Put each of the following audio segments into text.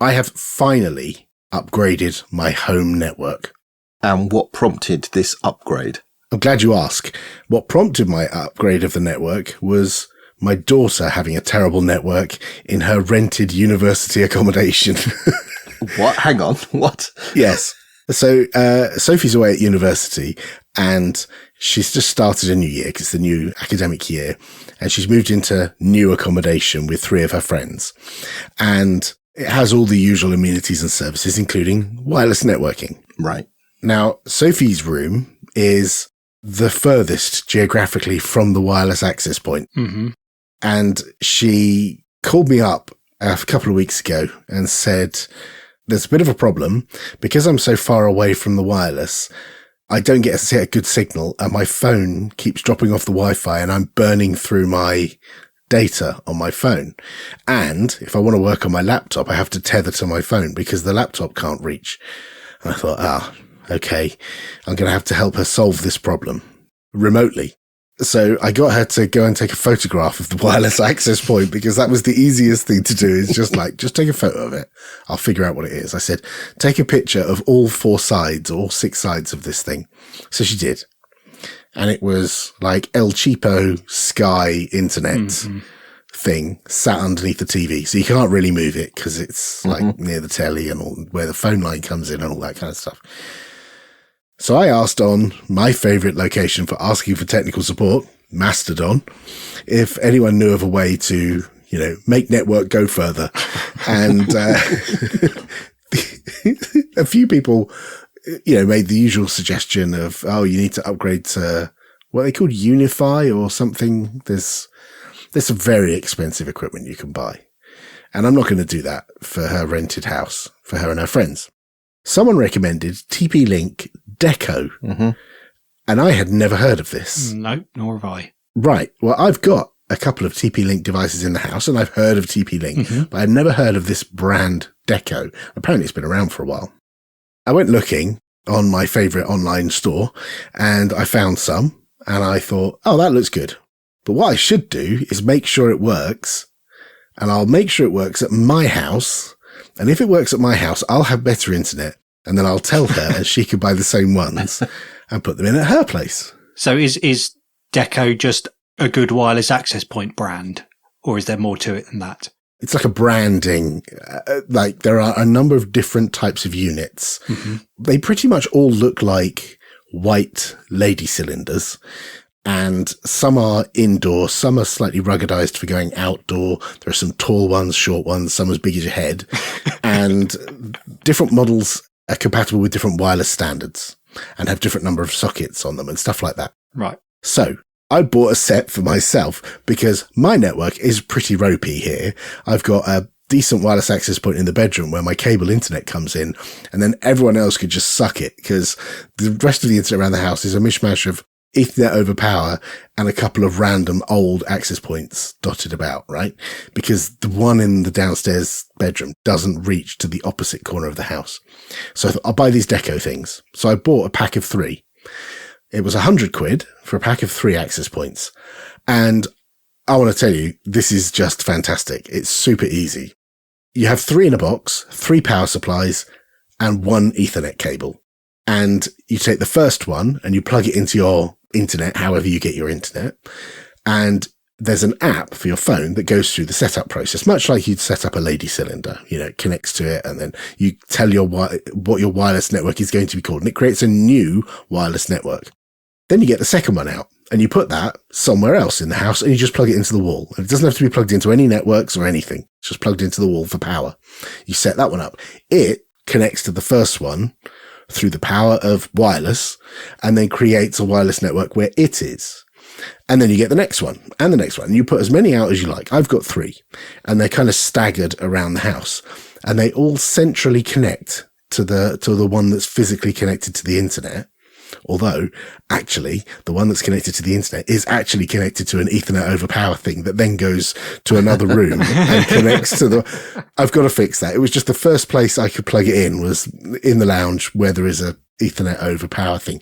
I have finally upgraded my home network. And what prompted this upgrade? I'm glad you asked. What prompted my upgrade of the network was my daughter having a terrible network in her rented university accommodation. What? Hang on. What? Yes. So Sophie's away at university and she's just started a new year because it's the new academic year, and she's moved into new accommodation with 3 of her friends. And it has all the usual amenities and services, including wireless networking. Right. Now, Sophie's room is the furthest geographically from the wireless access point. Mm-hmm. And she called me up a couple of weeks ago and said, there's a bit of a problem because I'm so far away from the wireless. I don't get a good signal and my phone keeps dropping off the Wi-Fi and I'm burning through my data on my phone. And if I want to work on my laptop, I have to tether to my phone because the laptop can't reach. And I thought, okay, I'm going to have to help her solve this problem remotely. So I got her to go and take a photograph of the wireless access point because that was the easiest thing to do, is just take a photo of it. I'll figure out what it is. I said, take a picture of all 4 sides or all 6 sides of this thing. So she did. And it was like El Cheapo Sky internet thing sat underneath the TV. So you can't really move it because it's like near the telly and all, where the phone line comes in and all that kind of stuff. So I asked on my favorite location for asking for technical support, Mastodon, if anyone knew of a way to, make network go further. And a few people, made the usual suggestion of, you need to upgrade to what they called Unify or something. There's some very expensive equipment you can buy. And I'm not going to do that for her rented house, for her and her friends. Someone recommended TP-Link Deco. Mm-hmm. And I had never heard of this. No, nor have I. Right. Well, I've got a couple of TP-Link devices in the house and I've heard of TP-Link, but I'd never heard of this brand Deco. Apparently it's been around for a while. I went looking on my favorite online store and I found some and I thought, that looks good. But what I should do is make sure it works, and I'll make sure it works at my house. And if it works at my house, I'll have better internet, and then I'll tell her and she can buy the same ones and put them in at her place. So is Deco just a good wireless access point brand, or is there more to it than that? It's like a branding, there are a number of different types of units. Mm-hmm. They pretty much all look like white lady cylinders. And some are indoor, some are slightly ruggedized for going outdoor. There are some tall ones, short ones, some as big as your head. And different models are compatible with different wireless standards and have different number of sockets on them and stuff like that. Right. So I bought a set for myself because my network is pretty ropey here. I've got a decent wireless access point in the bedroom where my cable internet comes in, and then everyone else could just suck it because the rest of the internet around the house is a mishmash of Ethernet over power and a couple of random old access points dotted about, right? Because the one in the downstairs bedroom doesn't reach to the opposite corner of the house. So I thought, I'll buy these Deco things. So I bought a pack of 3. It was £100 for a pack of 3 access points. And I want to tell you, this is just fantastic. It's super easy. You have 3 in a box, 3 power supplies, and 1 Ethernet cable. And you take the first one and you plug it into your internet, however you get your internet. And there's an app for your phone that goes through the setup process, much like you'd set up a lady cylinder, it connects to it. And then you tell what your wireless network is going to be called. And it creates a new wireless network. Then you get the second one out and you put that somewhere else in the house and you just plug it into the wall. And it doesn't have to be plugged into any networks or anything. It's just plugged into the wall for power. You set that one up. It connects to the first one through the power of wireless and then creates a wireless network where it is. And then you get the next one and the next one. And you put as many out as you like. I've got 3 and they're kind of staggered around the house and they all centrally connect to the one that's physically connected to the internet. Although actually the one that's connected to the internet is actually connected to an Ethernet over power thing that then goes to another room and connects to I've got to fix that. It was just the first place I could plug it in was in the lounge where there is a Ethernet over power thing,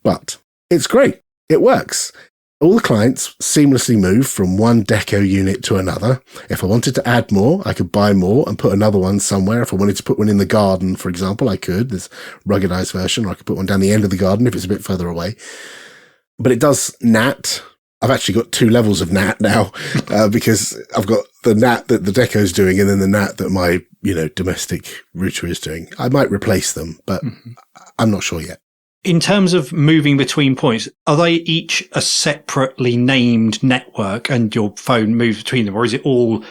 but it's great. It works. All the clients seamlessly move from one Deco unit to another. If I wanted to add more, I could buy more and put another one somewhere. If I wanted to put one in the garden, for example, I could. There's a ruggedized version, or I could put one down the end of the garden if it's a bit further away. But it does NAT. I've actually got 2 levels of NAT now, because I've got the NAT that the Deco's doing and then the NAT that my, domestic router is doing. I might replace them, but I'm not sure yet. In terms of moving between points, are they each a separately named network and your phone moves between them? Or do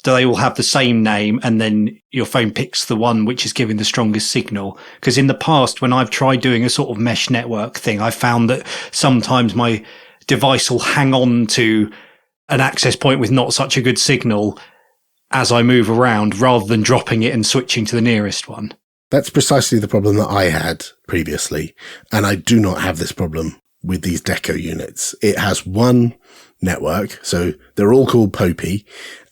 they all have the same name and then your phone picks the one which is giving the strongest signal? Because in the past, when I've tried doing a sort of mesh network thing, I found that sometimes my device will hang on to an access point with not such a good signal as I move around rather than dropping it and switching to the nearest one. That's precisely the problem that I had previously, and I do not have this problem with these Deco units. It has one network, so they're all called Popey,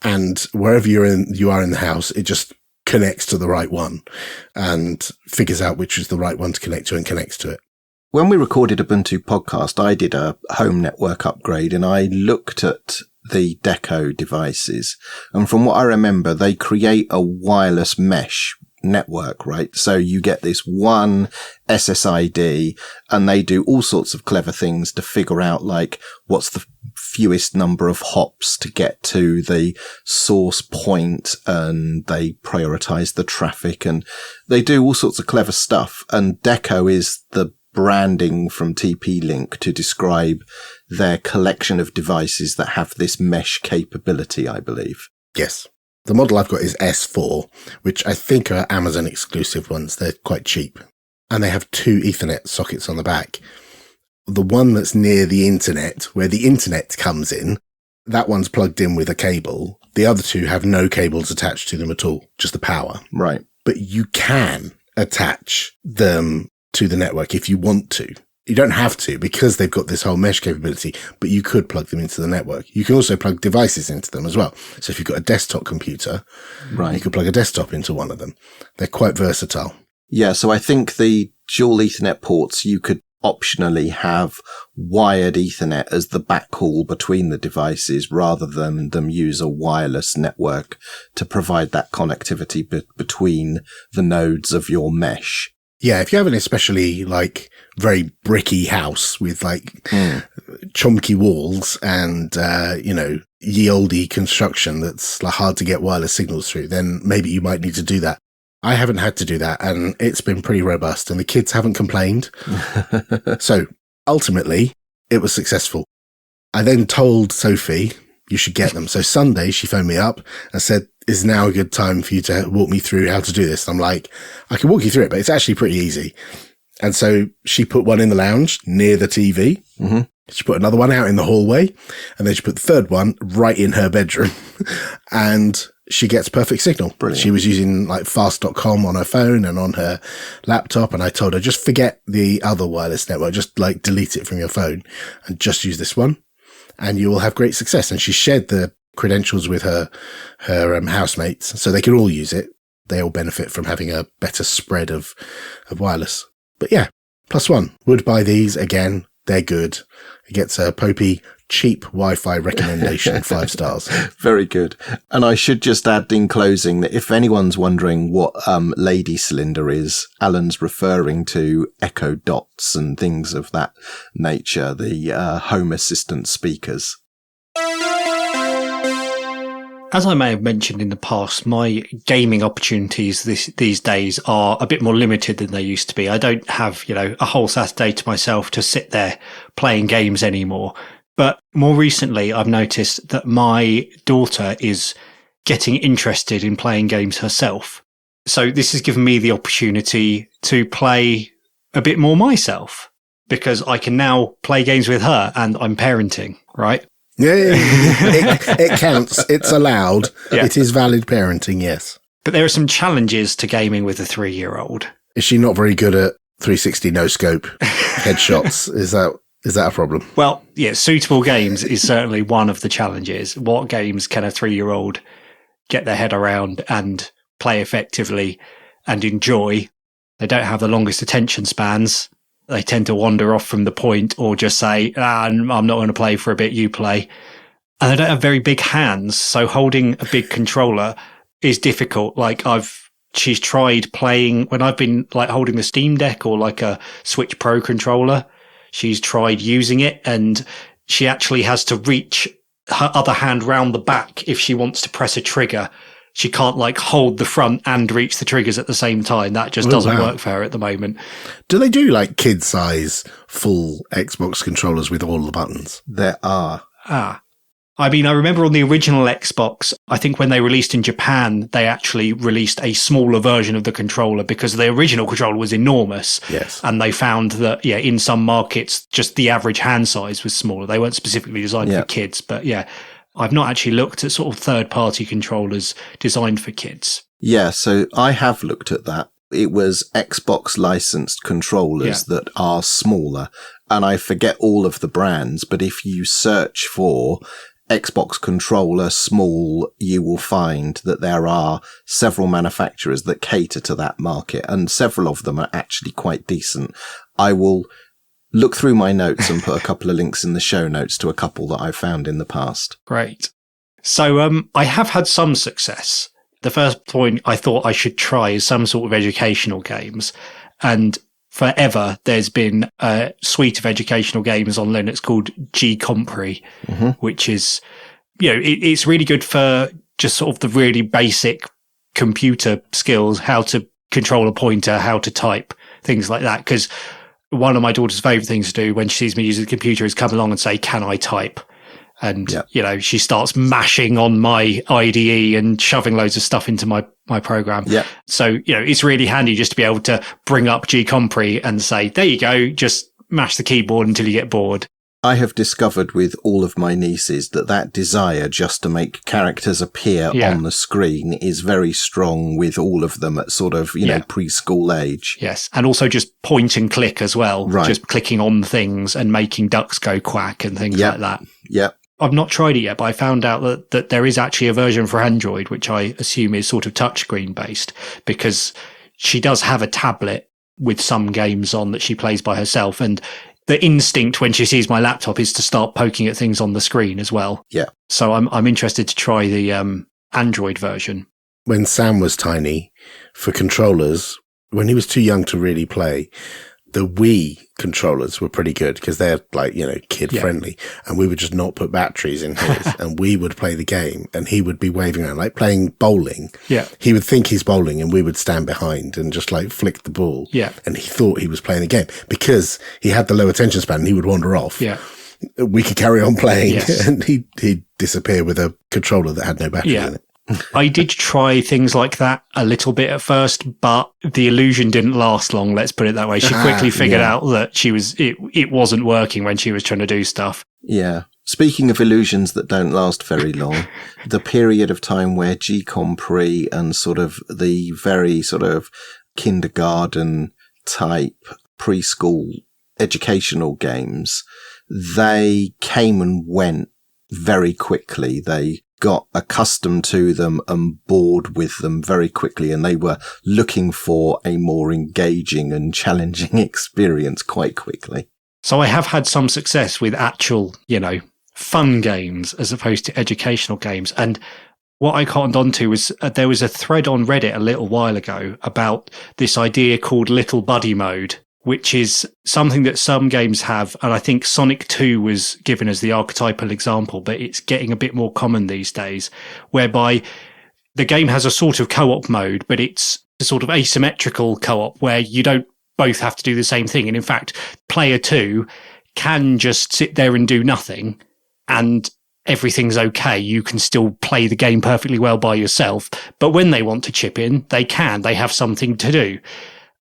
and wherever you are in the house, it just connects to the right one and figures out which is the right one to connect to and connects to it. When we recorded Ubuntu podcast, I did a home network upgrade and I looked at the Deco devices. And from what I remember, they create a wireless mesh network, right? So you get this one SSID and they do all sorts of clever things to figure out like what's the fewest number of hops to get to the source point, and they prioritize the traffic and they do all sorts of clever stuff. And Deco is the branding from TP-Link to describe their collection of devices that have this mesh capability, I believe. Yes. The model I've got is S4, which I think are Amazon exclusive ones. They're quite cheap. And they have 2 Ethernet sockets on the back. The one that's near the internet, where the internet comes in, that one's plugged in with a cable. The other 2 have no cables attached to them at all, just the power. Right. But you can attach them to the network if you want to. You don't have to because they've got this whole mesh capability, but you could plug them into the network. You can also plug devices into them as well. So if you've got a desktop computer, right, you could plug a desktop into one of them. They're quite versatile. Yeah, so I think the dual Ethernet ports, you could optionally have wired Ethernet as the backhaul between the devices rather than them use a wireless network to provide that connectivity between the nodes of your mesh. Yeah, if you have an especially like very bricky house with like chunky walls and, ye olde construction that's like hard to get wireless signals through, then maybe you might need to do that. I haven't had to do that and it's been pretty robust and the kids haven't complained. So ultimately it was successful. I then told Sophie you should get them. So Sunday she phoned me up and said, is now a good time for you to walk me through how to do this? I'm like, I can walk you through it, but it's actually pretty easy. And so she put one in the lounge near the TV. Mm-hmm. She put another one out in the hallway, and then she put the third one right in her bedroom. And she gets perfect signal. Brilliant. She was using like fast.com on her phone and on her laptop. And I told her, just forget the other wireless network. Just like delete it from your phone and just use this one and you will have great success. And she shared the credentials with her housemates so they can all use it. They all benefit from having a better spread of wireless. But yeah, +1 would buy these again. They're good. It gets a Popey cheap Wi-Fi recommendation, 5 stars. Very good. And I should just add in closing that if anyone's wondering what Lady Cylinder is, Alan's referring to Echo Dots and things of that nature, the Home Assistant speakers. As I may have mentioned in the past, my gaming opportunities these days are a bit more limited than they used to be. I don't have, a whole Saturday to myself to sit there playing games anymore. But more recently, I've noticed that my daughter is getting interested in playing games herself. So this has given me the opportunity to play a bit more myself because I can now play games with her and I'm parenting, right? Yeah. It counts. It's allowed. Yeah. It is valid parenting, yes. But there are some challenges to gaming with a 3-year-old. Is she not very good at 360 no scope headshots? Is that a problem? Well, yeah, suitable games is certainly one of the challenges. What games can a 3-year-old get their head around and play effectively and enjoy? They don't have the longest attention spans. They tend to wander off from the point or just say, I'm not going to play for a bit, you play. And they don't have very big hands, so holding a big controller is difficult. Like she's tried playing when I've been like holding the Steam Deck or like a Switch Pro controller. She's tried using it and she actually has to reach her other hand round the back if she wants to press a trigger. She can't like hold the front and reach the triggers at the same time. That just doesn't work for her at the moment. Do they do like kid size full Xbox controllers with all the buttons? There are. I mean, I remember on the original Xbox, I think when they released in Japan, they actually released a smaller version of the controller because the original controller was enormous. Yes. And they found that, in some markets, just the average hand size was smaller. They weren't specifically designed for kids. But I've not actually looked at sort of third-party controllers designed for kids. Yeah, so I have looked at that. It was Xbox licensed controllers that are smaller. And I forget all of the brands, but if you search for Xbox controller small, you will find that there are several manufacturers that cater to that market, and several of them are actually quite decent. I will look through my notes and put a couple of links in the show notes to a couple that I've found in the past. Great. So I have had some success. The first point I thought I should try is some sort of educational games. And forever, there's been a suite of educational games on Linux called gcompri, which is, it's really good for just sort of the really basic computer skills, how to control a pointer, how to type, things like that. Because one of my daughter's favorite things to do when she sees me using the computer is come along and say, "Can I type?" And, she starts mashing on my IDE and shoving loads of stuff into my program. Yeah. So, it's really handy just to be able to bring up gcompri and say, there you go, just mash the keyboard until you get bored. I have discovered with all of my nieces that desire just to make characters appear on the screen is very strong with all of them at sort of, preschool age. Yes. And also just point and click as well. Right. Just clicking on things and making ducks go quack and things like that. Yep. I've not tried it yet, but I found out that there is actually a version for Android, which I assume is sort of touchscreen based, because she does have a tablet with some games on that she plays by herself. And the instinct when she sees my laptop is to start poking at things on the screen as well. Yeah. So I'm interested to try the Android version. When Sam was tiny, for controllers, when he was too young to really play, the Wii controllers were pretty good because they're like, kid friendly. And we would just not put batteries in his and we would play the game and he would be waving around like playing bowling. Yeah. He would think he's bowling and we would stand behind and just like flick the ball. Yeah. And he thought he was playing the game because he had the low attention span and he would wander off. Yeah. We could carry on playing and he'd disappear with a controller that had no battery in it. I did try things like that a little bit at first, but the illusion didn't last long. Let's put it that way. She quickly figured out that it wasn't working when she was trying to do stuff. Yeah. Speaking of illusions that don't last very long, the period of time where gcompri and sort of the very sort of kindergarten type preschool educational games, they came and went very quickly. They got accustomed to them and bored with them very quickly, and they were looking for a more engaging and challenging experience quite quickly. So I have had some success with actual, fun games as opposed to educational games. And what I cottoned onto was there was a thread on Reddit a little while ago about this idea called Little Buddy Mode, which is something that some games have. And I think Sonic 2 was given as the archetypal example, but it's getting a bit more common these days, whereby the game has a sort of co-op mode, but it's a sort of asymmetrical co-op where you don't both have to do the same thing. And in fact, player 2 can just sit there and do nothing and everything's okay. You can still play the game perfectly well by yourself. But when they want to chip in, they can. They have something to do.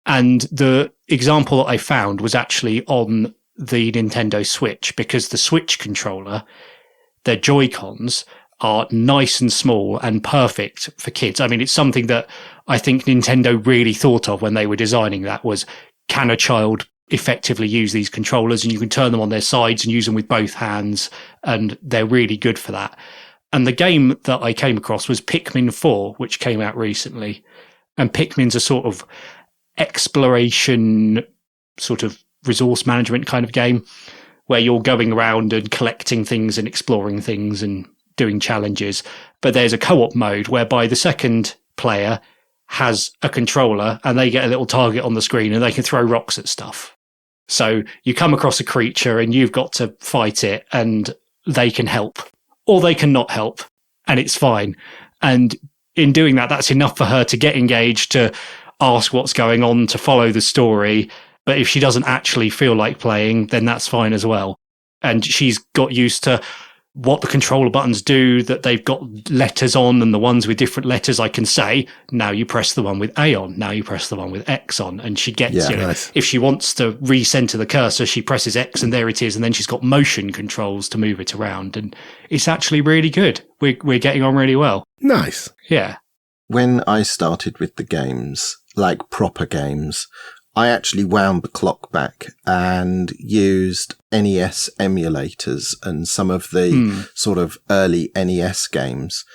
And the example that I found was actually on the Nintendo Switch, because the Switch controller, their Joy-Cons, are nice and small and perfect for kids. I mean, it's something that I think Nintendo really thought of when they were designing that was, can a child effectively use these controllers? And you can turn them on their sides and use them with both hands, and they're really good for that. And the game that I came across was Pikmin 4, which came out recently. And Pikmin's a sort of exploration sort of resource management kind of game where you're going around and collecting things and exploring things and doing challenges. But there's a co-op mode whereby the second player has a controller and they get a little target on the screen and they can throw rocks at stuff. So you come across a creature and you've got to fight it and they can help or they can not help and it's fine. And in doing that, that's enough for her to get engaged, to ask what's going on, to follow the story. But if she doesn't actually feel like playing, then that's fine as well. And she's got used to what the controller buttons do, that they've got letters on, and the ones with different letters I can say, now you press the one with A on, now you press the one with X on. And she gets, nice. If she wants to recenter the cursor, she presses X and there it is. And then she's got motion controls to move it around. And it's actually really good. We're getting on really well. Nice. Yeah. When I started with the games, like proper games, I actually wound the clock back and used NES emulators and some of the sort of early NES games.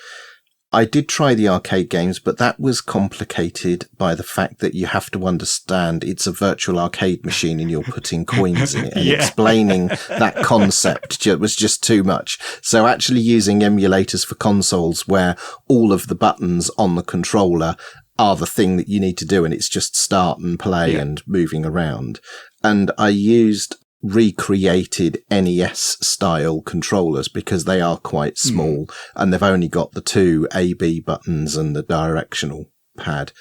I did try the arcade games, but that was complicated by the fact that you have to understand it's a virtual arcade machine and you're putting coins in it, and explaining that concept was just too much. So actually using emulators for consoles where all of the buttons on the controller are the thing that you need to do, and it's just start and play and moving around. And I used recreated NES style controllers because they are quite small and they've only got the two A-B buttons and the directional pad.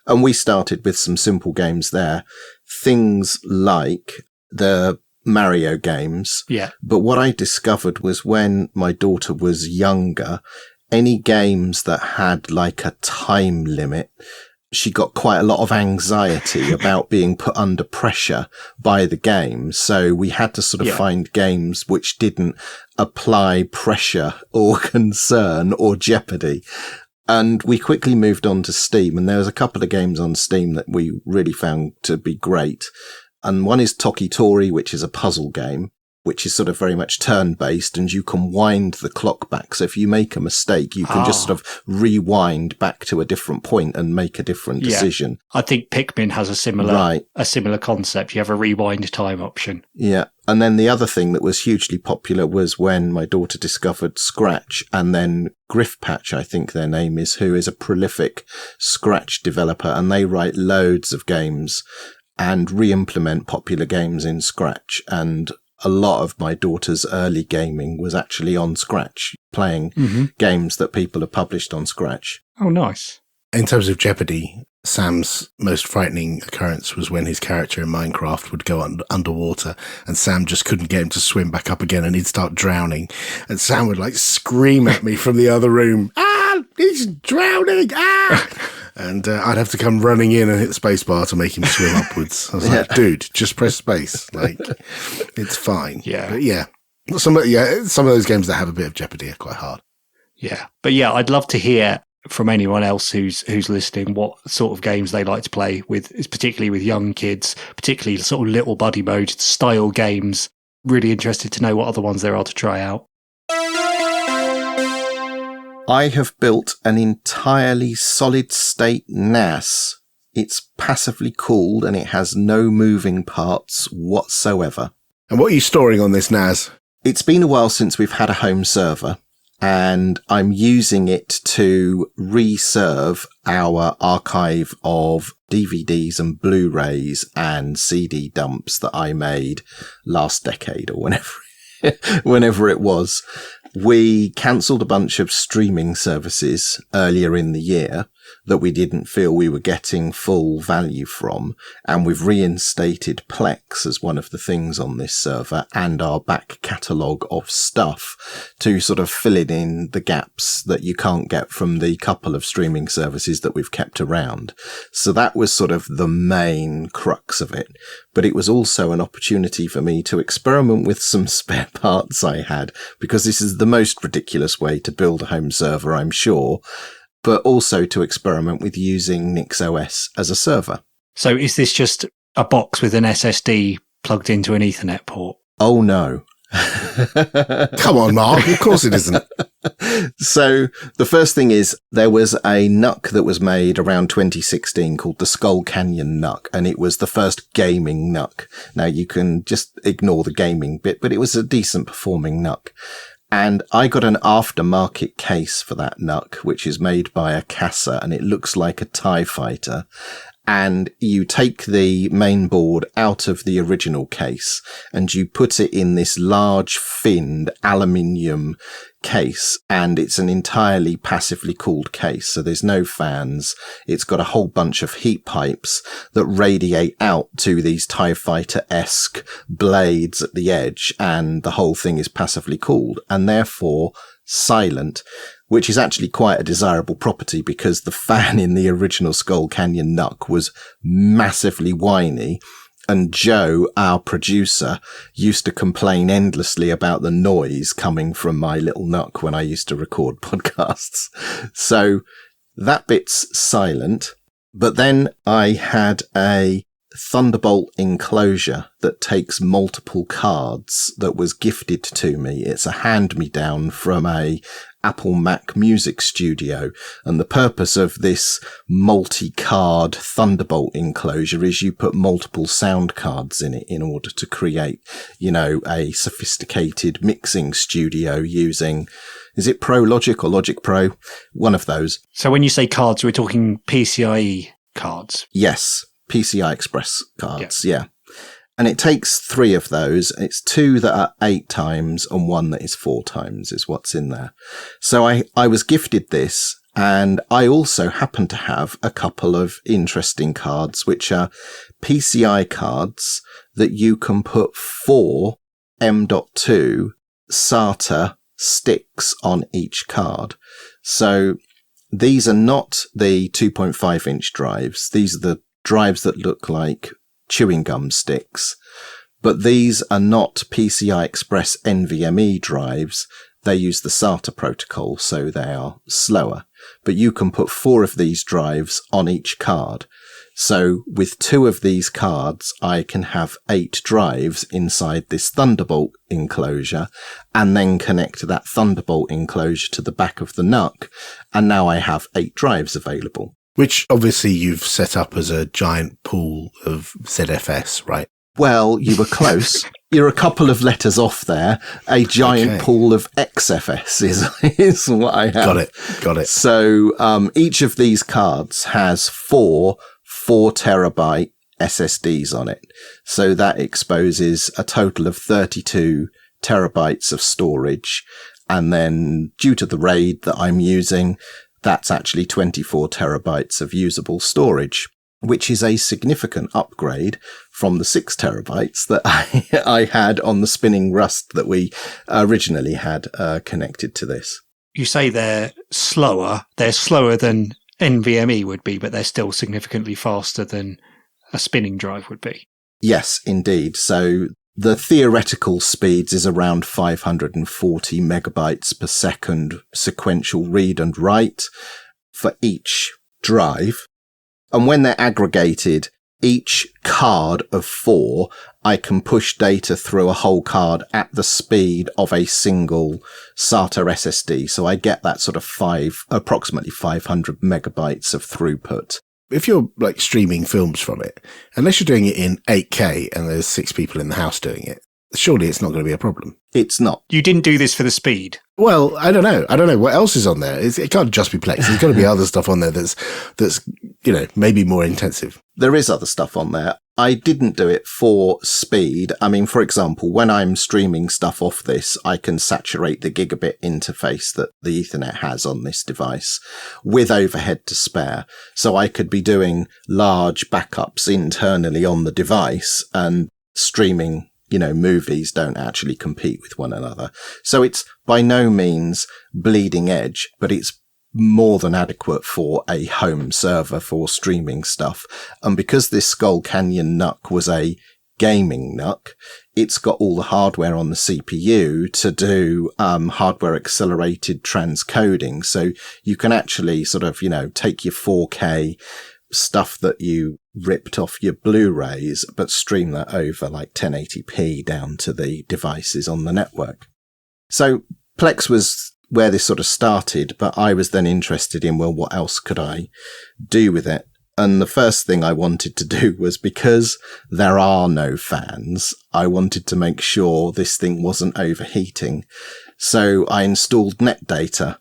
And we started with some simple games there, things like the Mario games. Yeah. But what I discovered was when my daughter was younger, any games that had like a time limit, she got quite a lot of anxiety about being put under pressure by the game. So we had to sort of find games which didn't apply pressure or concern or jeopardy. And we quickly moved on to Steam, and there was a couple of games on Steam that we really found to be great. And one is Toki-Tori, which is a puzzle game, which is sort of very much turn-based, and you can wind the clock back. So if you make a mistake, you can just sort of rewind back to a different point and make a different decision. I think Pikmin has a similar concept. You have a rewind time option. Yeah. And then the other thing that was hugely popular was when my daughter discovered Scratch, and then Griffpatch, I think their name is, who is a prolific Scratch developer, and they write loads of games and re-implement popular games in Scratch. And a lot of my daughter's early gaming was actually on Scratch, playing games that people have published on Scratch. Oh, nice. In terms of jeopardy, Sam's most frightening occurrence was when his character in Minecraft would go underwater and Sam just couldn't get him to swim back up again, and he'd start drowning. And Sam would like scream at me from the other room, he's drowning, And I'd have to come running in and hit the space bar to make him swim upwards. I was like, dude, just press space. Like, it's fine. Yeah. But some of those games that have a bit of jeopardy are quite hard. Yeah. But yeah, I'd love to hear from anyone else who's listening what sort of games they like to play with, particularly with young kids, particularly sort of little buddy mode style games. Really interested to know what other ones there are to try out. I have built an entirely solid-state NAS. It's passively cooled and it has no moving parts whatsoever. And what are you storing on this NAS? It's been a while since we've had a home server, and I'm using it to reserve our archive of DVDs and Blu-rays and CD dumps that I made last decade or whenever it was. We cancelled a bunch of streaming services earlier in the year that we didn't feel we were getting full value from, and we've reinstated Plex as one of the things on this server and our back catalogue of stuff to sort of fill in the gaps that you can't get from the couple of streaming services that we've kept around. So that was sort of the main crux of it. But it was also an opportunity for me to experiment with some spare parts I had, because this is the most ridiculous way to build a home server, I'm sure, but also to experiment with using NixOS as a server. So is this just a box with an SSD plugged into an Ethernet port? Oh no. Come on, Mark. Of course it isn't. So the first thing is there was a NUC that was made around 2016 called the Skull Canyon NUC, and it was the first gaming NUC. Now you can just ignore the gaming bit, but it was a decent performing NUC. And I got an aftermarket case for that NUC, which is made by a Casa, and it looks like a TIE fighter. And you take the main board out of the original case and you put it in this large finned aluminium case, and it's an entirely passively cooled case. So there's no fans. It's got a whole bunch of heat pipes that radiate out to these TIE Fighter-esque blades at the edge, and the whole thing is passively cooled and therefore silent, which is actually quite a desirable property because the fan in the original Skull Canyon NUC was massively whiny. And Joe, our producer, used to complain endlessly about the noise coming from my little NUC when I used to record podcasts. So that bit's silent. But then I had a Thunderbolt enclosure that takes multiple cards that was gifted to me. It's a hand-me-down from a Apple Mac Music Studio, and the purpose of this multi-card Thunderbolt enclosure is you put multiple sound cards in it in order to create, a sophisticated mixing studio using, is it Pro Logic or Logic Pro? One of those. So when you say cards, we're talking PCIe cards? Yes. PCI Express cards, yeah. And it takes 3 of those. It's 2 that are 8 times and 1 that is 4 times is what's in there. So I was gifted this, and I also happen to have a couple of interesting cards, which are PCI cards that you can put 4 M.2 SATA sticks on each card. So these are not the 2.5 inch drives. These are the drives that look like chewing gum sticks, but these are not PCI Express NVMe drives. They use the SATA protocol, so they are slower, but you can put 4 of these drives on each card. So with 2 of these cards, I can have 8 drives inside this Thunderbolt enclosure, and then connect that Thunderbolt enclosure to the back of the NUC, and now I have 8 drives available. Which obviously you've set up as a giant pool of ZFS, right? Well, you were close. You're a couple of letters off there. A giant pool of XFS is what I have. Got it. So each of these cards has 4 terabyte SSDs on it. So that exposes a total of 32 terabytes of storage. And then due to the RAID that I'm using, that's actually 24 terabytes of usable storage, which is a significant upgrade from the 6 terabytes that I had on the spinning Rust that we originally had connected to this. You say they're slower. They're slower than NVMe would be, but they're still significantly faster than a spinning drive would be. Yes, indeed. So the theoretical speeds is around 540 megabytes per second sequential read and write for each drive. And when they're aggregated, each card of 4, I can push data through a whole card at the speed of a single SATA SSD. So I get that sort of approximately 500 megabytes of throughput. If you're like streaming films from it, unless you're doing it in 8K and there's 6 people in the house doing it, surely it's not going to be a problem. It's not. You didn't do this for the speed. Well, I don't know. What else is on there? It can't just be Plex. There's got to be other stuff on there that's maybe more intensive. There is other stuff on there. I didn't do it for speed. I mean, for example, when I'm streaming stuff off this, I can saturate the gigabit interface that the Ethernet has on this device with overhead to spare. So I could be doing large backups internally on the device, and streaming, movies don't actually compete with one another. So it's by no means bleeding edge, but it's more than adequate for a home server for streaming stuff. And because this Skull Canyon NUC was a gaming NUC, it's got all the hardware on the CPU to do hardware accelerated transcoding. So you can actually sort of, take your 4K stuff that you ripped off your Blu-rays, but stream that over like 1080p down to the devices on the network. So Plex was where this sort of started, but I was then interested in, well, what else could I do with it? And the first thing I wanted to do was, because there are no fans, I wanted to make sure this thing wasn't overheating. So I installed NetData,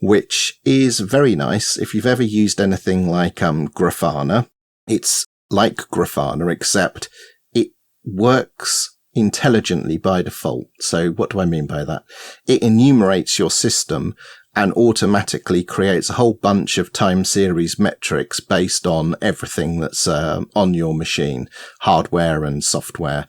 which is very nice. If you've ever used anything like Grafana, it's like Grafana, except it works intelligently by default. So what do I mean by that? It enumerates your system and automatically creates a whole bunch of time series metrics based on everything that's on your machine, hardware and software.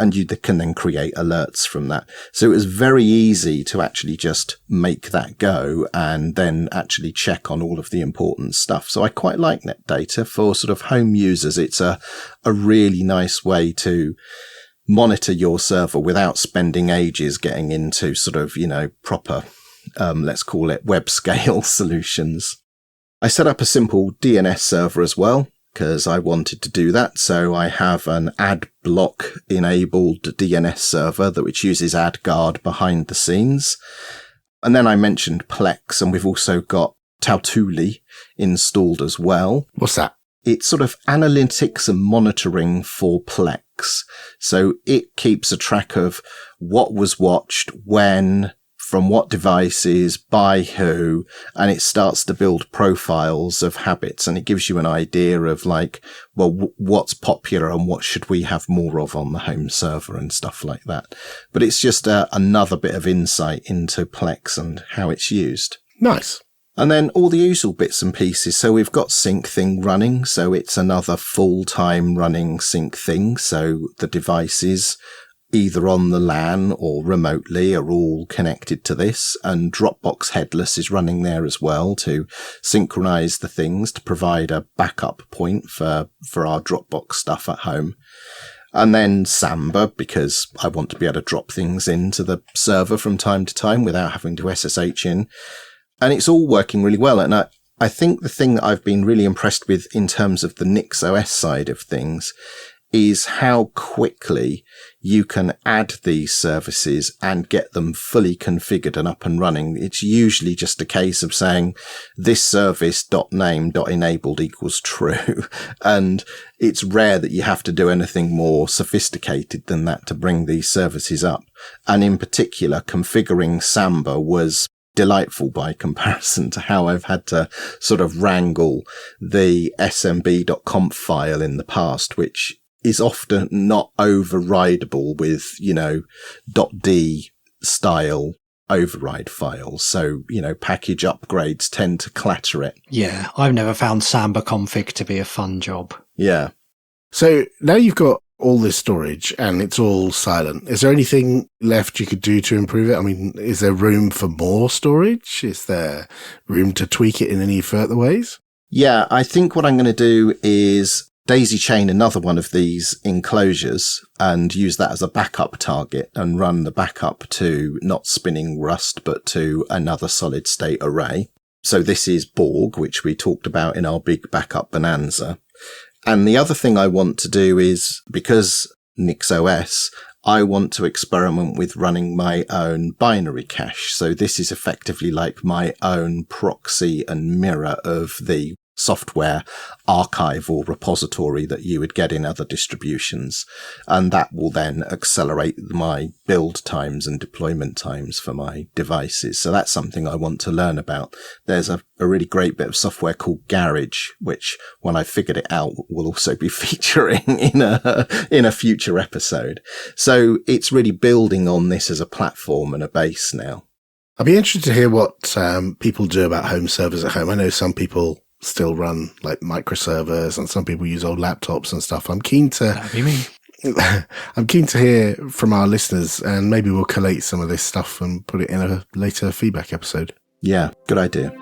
And you can then create alerts from that. So it was very easy to actually just make that go and then actually check on all of the important stuff. So I quite like NetData for sort of home users. It's a really nice way to monitor your server without spending ages getting into sort of, proper, let's call it web scale solutions. I set up a simple DNS server as well, because I wanted to do that. So I have an ad block enabled DNS server which uses AdGuard behind the scenes. And then I mentioned Plex, and we've also got Tautuli installed as well. What's that? It's sort of analytics and monitoring for Plex. So it keeps a track of what was watched, when, from what devices, by who, and it starts to build profiles of habits, and it gives you an idea of like, well, what's popular and what should we have more of on the home server and stuff like that. But it's just another bit of insight into Plex and how it's used. Nice. And then all the usual bits and pieces. So we've got SyncThing running. So it's another full-time running SyncThing. So the devices, either on the LAN or remotely, are all connected to this. And Dropbox Headless is running there as well to synchronize the things, to provide a backup point for our Dropbox stuff at home. And then Samba, because I want to be able to drop things into the server from time to time without having to SSH in. And it's all working really well. And I think the thing that I've been really impressed with in terms of the NixOS side of things is how quickly you can add these services and get them fully configured and up and running. It's usually just a case of saying this service.name.enabled equals true. And it's rare that you have to do anything more sophisticated than that to bring these services up. And in particular, configuring Samba was delightful by comparison to how I've had to sort of wrangle the smb.conf file in the past, which is often not overridable with, .d style override files. So, package upgrades tend to clatter it. Yeah, I've never found Samba config to be a fun job. Yeah. So now you've got all this storage and it's all silent. Is there anything left you could do to improve it? I mean, is there room for more storage? Is there room to tweak it in any further ways? Yeah, I think what I'm going to do is daisy chain another one of these enclosures and use that as a backup target and run the backup to not spinning Rust, but to another solid state array. So this is Borg, which we talked about in our big backup bonanza. And the other thing I want to do is, because NixOS, I want to experiment with running my own binary cache. So this is effectively like my own proxy and mirror of the software archive or repository that you would get in other distributions. And that will then accelerate my build times and deployment times for my devices. So that's something I want to learn about. There's a really great bit of software called Garage, which when I figured it out will also be featuring in a future episode. So it's really building on this as a platform and a base now. I'd be interested to hear what people do about home servers at home. I know some people still run like microservers and some people use old laptops and stuff. I'm keen to That'd be me. I'm keen to hear from our listeners, and maybe we'll collate some of this stuff and put it in a later feedback episode. Yeah, good idea.